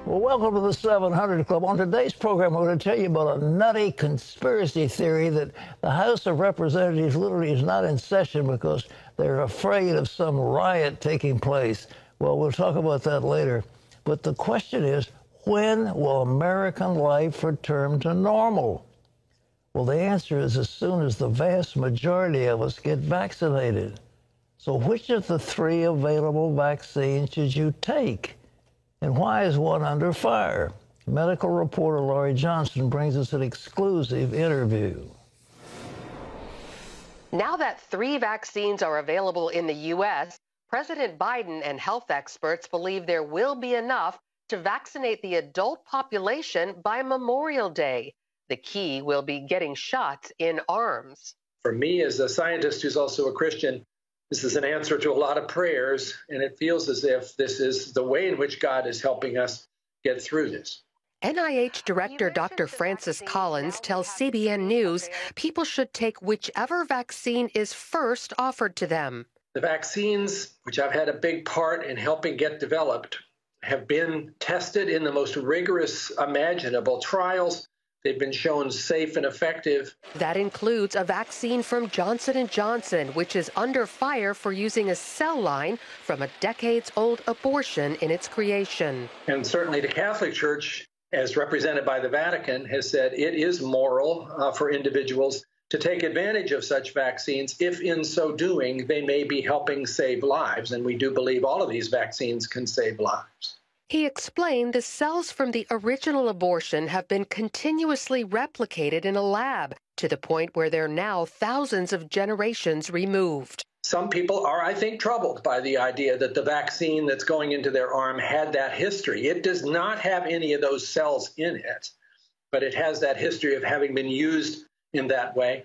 Well, welcome to the 700 Club. On today's program, we're going to tell you about a nutty conspiracy theory that the House of Representatives literally is not in session because they're afraid of some riot taking place. Well, we'll talk about that later. But the question is, when will American life return to normal? Well, the answer is as soon as the vast majority of us get vaccinated. So which of the three available vaccines should you take? And why is one under fire? Medical reporter Laurie Johnson brings us an exclusive interview. Now that 3 vaccines are available in the U.S., President Biden and health experts believe there will be enough to vaccinate the adult population by Memorial Day. The key will be getting shots in arms. For me, as a scientist who's also a Christian, this is an answer to a lot of prayers, and it feels as if this is the way in which God is helping us get through this. NIH Director Dr. Francis Collins tells CBN News people should take whichever vaccine is first offered to them. The vaccines, which I've had a big part in helping get developed, have been tested in the most rigorous imaginable trials. They've been shown safe and effective. That includes a vaccine from Johnson & Johnson, which is under fire for using a cell line from a decades-old abortion in its creation. And certainly the Catholic Church, as represented by the Vatican, has said it is moral for individuals to take advantage of such vaccines if in so doing they may be helping save lives. And we do believe all of these vaccines can save lives. He explained the cells from the original abortion have been continuously replicated in a lab to the point where they're now thousands of generations removed. Some people are, I think, troubled by the idea that the vaccine that's going into their arm had that history. It does not have any of those cells in it, but it has that history of having been used in that way.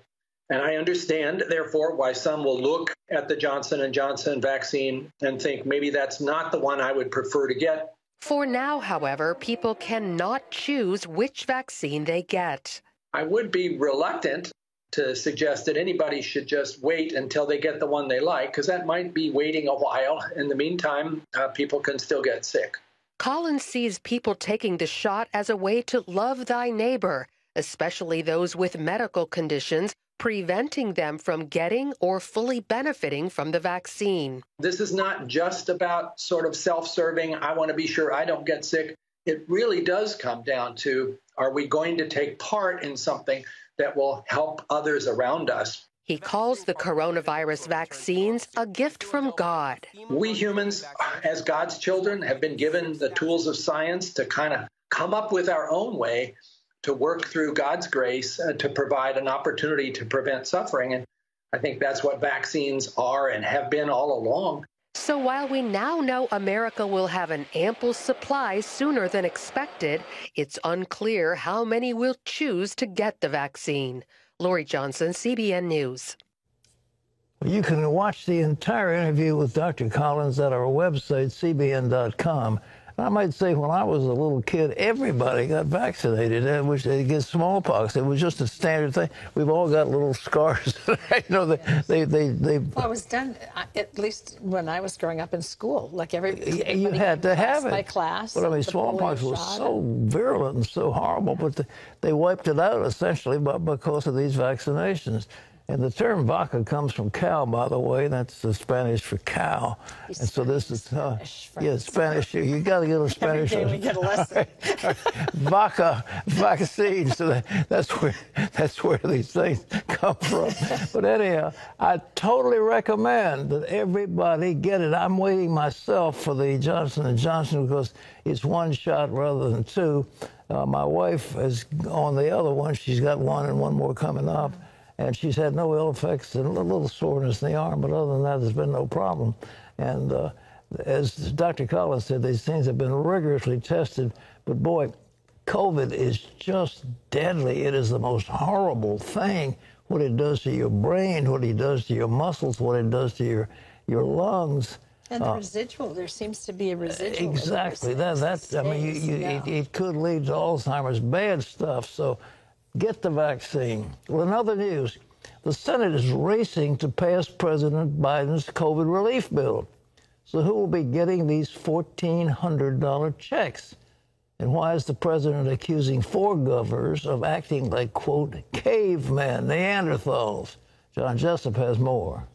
And I understand, therefore, why some will look at the Johnson & Johnson vaccine and think maybe that's not the one I would prefer to get. For now, however, people cannot choose which vaccine they get. I would be reluctant to suggest that anybody should just wait until they get the one they like, because that might be waiting a while. In the meantime, people can still get sick. Collins sees people taking the shot as a way to love thy neighbor, especially those with medical conditions, preventing them from getting or fully benefiting from the vaccine. This is not just about sort of self-serving, I want to be sure I don't get sick. It really does come down to, are we going to take part in something that will help others around us? He calls the coronavirus vaccines a gift from God. We humans, as God's children, have been given the tools of science to kind of come up with our own way to work through God's grace to provide an opportunity to prevent suffering. And I think that's what vaccines are and have been all along. So while we now know America will have an ample supply sooner than expected, it's unclear how many will choose to get the vaccine. Laurie Johnson, CBN News. You can watch the entire interview with Dr. Collins at our website, cbn.com. I might say when I was a little kid, everybody got vaccinated, which they get smallpox. It was just a standard thing. We've all got little scars. You know, Well, it was done, at least when I was growing up in school. Like you had to have it. By class. But I mean, smallpox was so virulent and so horrible, but they wiped it out essentially because of these vaccinations. And the term vaca comes from cow, by the way. That's the Spanish for cow. And so this is, Spanish. You got to get a Spanish. Every day we get a lesson. Right. Vaca, vaccine. So that's where these things come from. But anyhow, I totally recommend that everybody get it. I'm waiting myself for the Johnson & Johnson because it's one shot rather than 2. My wife is on the other one. She's got one and one more coming up. And she's had no ill effects and a little soreness in the arm, but other than that, there's been no problem. And as Dr. Collins said, these things have been rigorously tested. But boy, COVID is just deadly. It is the most horrible thing, what it does to your brain, what it does to your muscles, what it does to your lungs. And the residual, there seems to be a residual. Exactly. I mean, it could lead to Alzheimer's, bad stuff. So get the vaccine. Well, in other news, the Senate is racing to pass President Biden's COVID relief bill. So who will be getting these $1,400 checks? And why is the president accusing 4 governors of acting like, quote, cavemen, Neanderthals? John Jessup has more.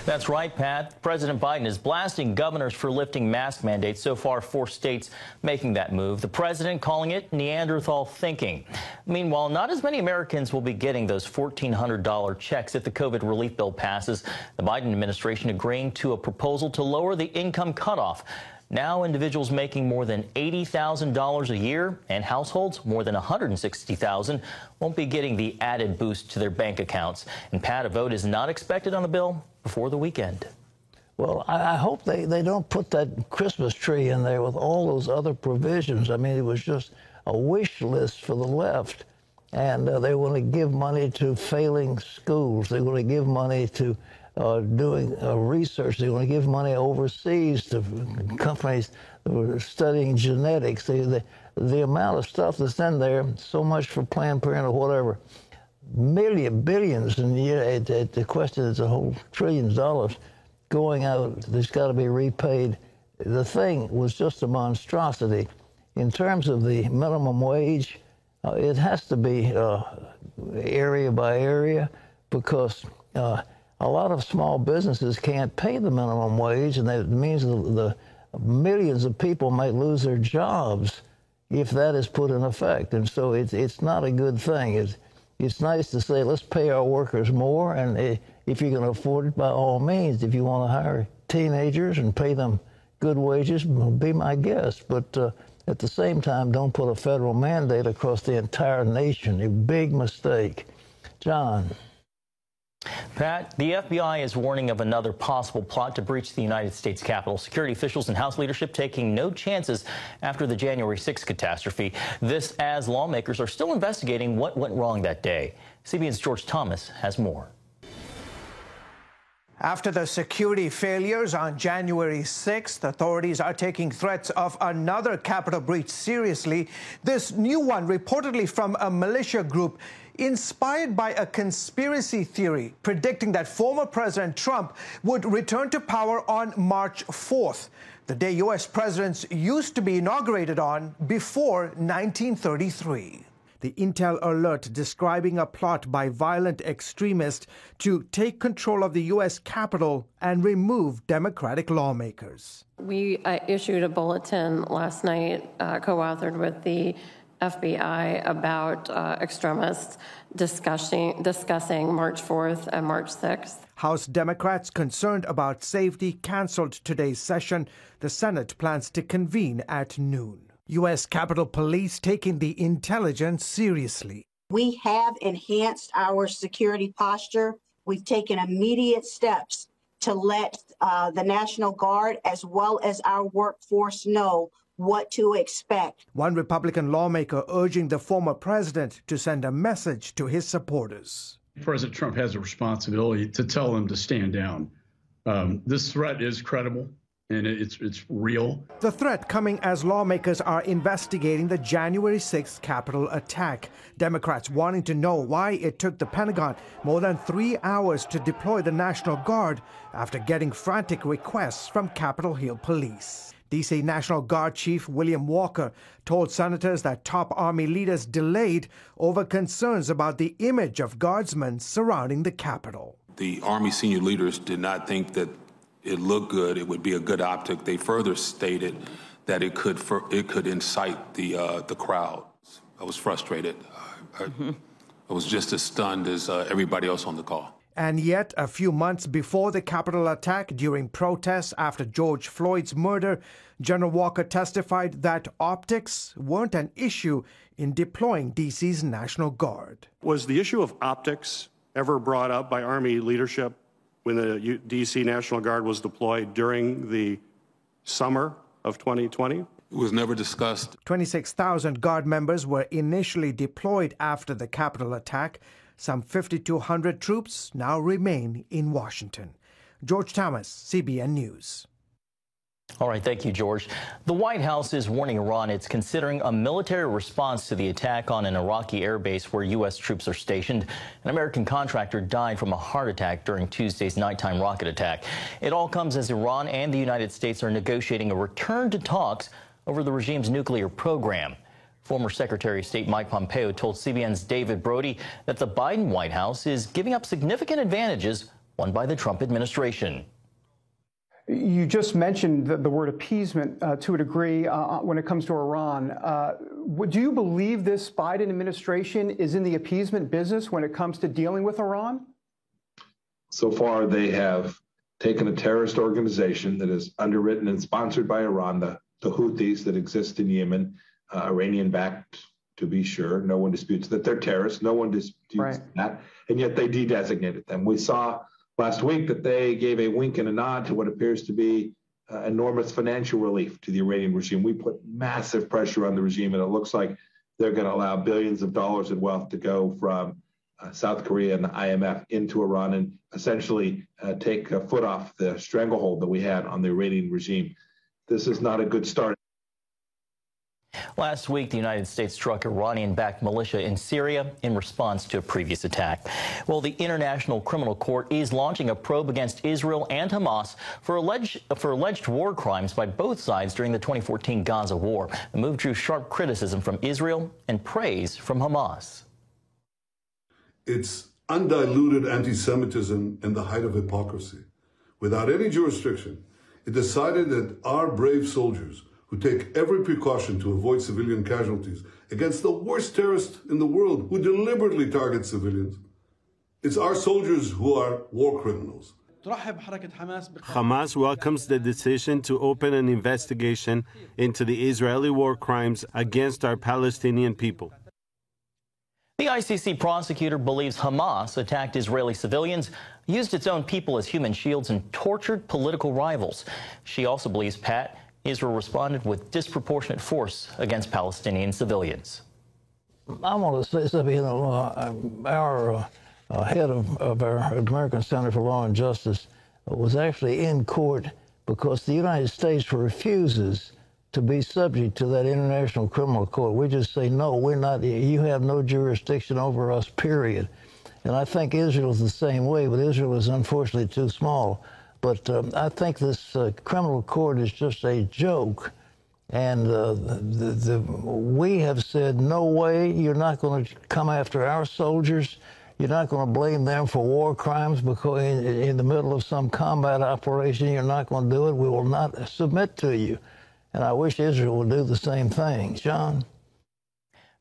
That's right, Pat. President Biden is blasting governors for lifting mask mandates. So far, 4 states making that move. The president calling it Neanderthal thinking. Meanwhile, not as many Americans will be getting those $1,400 checks if the COVID relief bill passes. The Biden administration agreeing to a proposal to lower the income cutoff. Now, individuals making more than $80,000 a year and households more than $160,000 won't be getting the added boost to their bank accounts. And Pat, a vote is not expected on the bill before the weekend. Well, I hope they don't put that Christmas tree in there with all those other provisions. I mean, it was just a wish list for the left. And they want to give money to failing schools. They want to give money to doing research. They want to give money overseas to companies that were studying genetics. The amount of stuff that's in there, so much for Planned Parenthood or whatever, billions, and the question is a whole trillions of dollars going out. There's got to be repaid. The thing was just a monstrosity. In terms of the minimum wage, it has to be area by area, because a lot of small businesses can't pay the minimum wage, and that means the millions of people might lose their jobs if that is put in effect. And so it's not a good thing. It's nice to say, let's pay our workers more, and if you're going to afford it, by all means. If you want to hire teenagers and pay them good wages, be my guest. But at the same time, don't put a federal mandate across the entire nation. A big mistake. John. Pat, the FBI is warning of another possible plot to breach the United States Capitol. Security officials and House leadership taking no chances after the January 6th catastrophe. This as lawmakers are still investigating what went wrong that day. CBN's George Thomas has more. After the security failures on January 6th, authorities are taking threats of another Capitol breach seriously. This new one reportedly from a militia group inspired by a conspiracy theory predicting that former President Trump would return to power on March 4th, the day U.S. presidents used to be inaugurated on before 1933. The intel alert describing a plot by violent extremists to take control of the U.S. Capitol and remove Democratic lawmakers. We issued a bulletin last night, co-authored with the FBI, about extremists discussing March 4th and March 6th. House Democrats concerned about safety canceled today's session. The Senate plans to convene at noon. U.S. Capitol Police taking the intelligence seriously. We have enhanced our security posture. We've taken immediate steps to let the National Guard as well as our workforce know what to expect. One Republican lawmaker urging the former president to send a message to his supporters. President Trump has a responsibility to tell them to stand down. This threat is credible, and it's real. The threat coming as lawmakers are investigating the January 6th Capitol attack. Democrats wanting to know why it took the Pentagon more than 3 hours to deploy the National Guard after getting frantic requests from Capitol Hill police. D.C. National Guard Chief William Walker told senators that top Army leaders delayed over concerns about the image of guardsmen surrounding the Capitol. The Army senior leaders did not think that it looked good, it would be a good optic. They further stated that it could incite the crowd. I was frustrated. I was just as stunned as everybody else on the call. And yet, a few months before the Capitol attack, during protests after George Floyd's murder, General Walker testified that optics weren't an issue in deploying D.C.'s National Guard. Was the issue of optics ever brought up by Army leadership when the D.C. National Guard was deployed during the summer of 2020? It was never discussed. 26,000 Guard members were initially deployed after the Capitol attack. Some 5,200 troops now remain in Washington. George Thomas, CBN News. All right, thank you, George. The White House is warning Iran it's considering a military response to the attack on an Iraqi air base where U.S. troops are stationed. An American contractor died from a heart attack during Tuesday's nighttime rocket attack. It all comes as Iran and the United States are negotiating a return to talks over the regime's nuclear program. Former Secretary of State Mike Pompeo told CBN's David Brody that the Biden White House is giving up significant advantages won by the Trump administration. You just mentioned the word appeasement to a degree when it comes to Iran. Do you believe this Biden administration is in the appeasement business when it comes to dealing with Iran? So far, they have taken a terrorist organization that is underwritten and sponsored by Iran, the Houthis that exist in Yemen, Iranian-backed, to be sure. No one disputes that they're terrorists. No one disputes that. And yet they de-designated them. We saw last week that they gave a wink and a nod to what appears to be enormous financial relief to the Iranian regime. We put massive pressure on the regime, and it looks like they're going to allow billions of dollars in wealth to go from South Korea and the IMF into Iran and essentially take a foot off the stranglehold that we had on the Iranian regime. This is not a good start. Last week, the United States struck Iranian-backed militia in Syria in response to a previous attack. Well, the International Criminal Court is launching a probe against Israel and Hamas for alleged war crimes by both sides during the 2014 Gaza war. The move drew sharp criticism from Israel and praise from Hamas. It's undiluted anti-Semitism and the height of hypocrisy. Without any jurisdiction, it decided that our brave soldiers, who take every precaution to avoid civilian casualties against the worst terrorist in the world, who deliberately target civilians, it's our soldiers who are war criminals. Hamas welcomes the decision to open an investigation into the Israeli war crimes against our Palestinian people. The ICC prosecutor believes Hamas attacked Israeli civilians, used its own people as human shields, and tortured political rivals. She also believes, Pat, Israel responded with disproportionate force against Palestinian civilians. I want to say something. You know, our head of our American Center for Law and Justice was actually in court because the United States refuses to be subject to that International Criminal Court. We just say, no, we're not. You have no jurisdiction over us, period. And I think Israel's the same way, but Israel is unfortunately too small. But I think this criminal court is just a joke. And we have said, no way, you're not going to come after our soldiers. You're not going to blame them for war crimes because in the middle of some combat operation, you're not going to do it. We will not submit to you. And I wish Israel would do the same thing. John?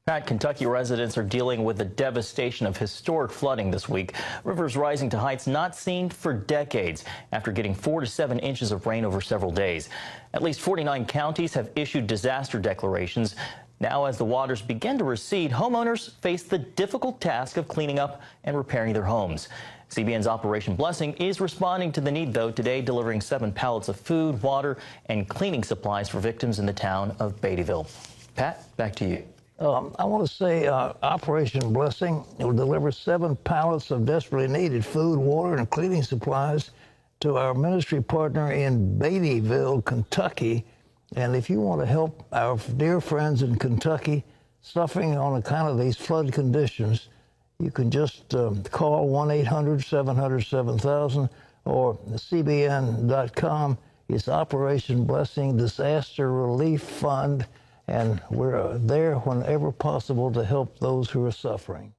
Pat, Kentucky residents are dealing with the devastation of historic flooding this week. Rivers rising to heights not seen for decades after getting 4 to 7 inches of rain over several days. At least 49 counties have issued disaster declarations. Now, as the waters begin to recede, homeowners face the difficult task of cleaning up and repairing their homes. CBN's Operation Blessing is responding to the need, though, today delivering 7 pallets of food, water, and cleaning supplies for victims in the town of Beattyville. Pat, back to you. I want to say Operation Blessing will deliver 7 pallets of desperately needed food, water, and cleaning supplies to our ministry partner in Beattyville, Kentucky. And if you want to help our dear friends in Kentucky suffering on account of these flood conditions, you can just call 1-800-700-7000 or cbn.com. It's Operation Blessing Disaster Relief Fund. And we're there whenever possible to help those who are suffering.